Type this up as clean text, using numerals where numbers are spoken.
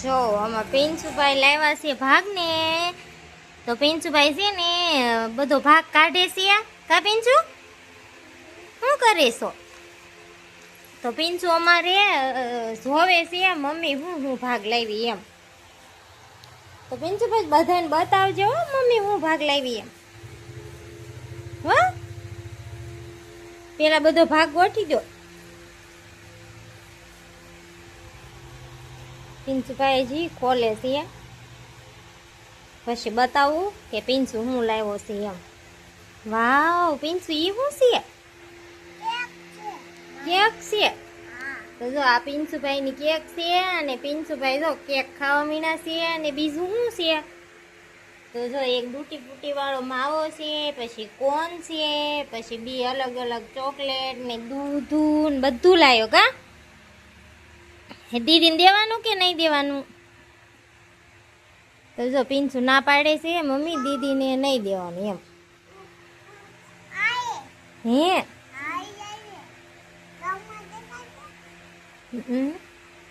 જો આમાં પિન્સુભાઈ લાવ્યા છે ભાગ ને, તો પિન્સુભાઈ છે ને બધો ભાગ કાઢે છે. કા પિન્સુ શું કરે છો? તો પિન્સુ અમારે જોવે છે મમ્મી હું ભાગ લાવી એમ. તો પિન્સુભાઈ બધાને બતાવજો મમ્મી હું ભાગ લાવી એમ. હા, પેલા બધો ભાગ ગોઠી દો. પિન્સુભાઈ જી ખોલે છે, પછી બતાવું કે પિન્સુ હું લાવ્યો છે એમ. વાવ પિન્સુ ઈ શું છે? કેક છે. તો જો આ પિન્સુભાઈ ની કેક છે, અને પિન્સુભાઈ જો કેક ખાવા મીણા છે. અને બીજું શું છે? તો જો એક ડૂટી ફૂટી વાળો માવો છે, પછી કોન છે, પછી બી અલગ અલગ ચોકલેટ ને દૂધ ને બધું લાવ્યો. કા દીદીને દેવાનું કે નહીં દેવાનું? તો જો પિન્સુ ના પાડે છે મમ્મી દીદીને નહીં દેવાનું એમ. હે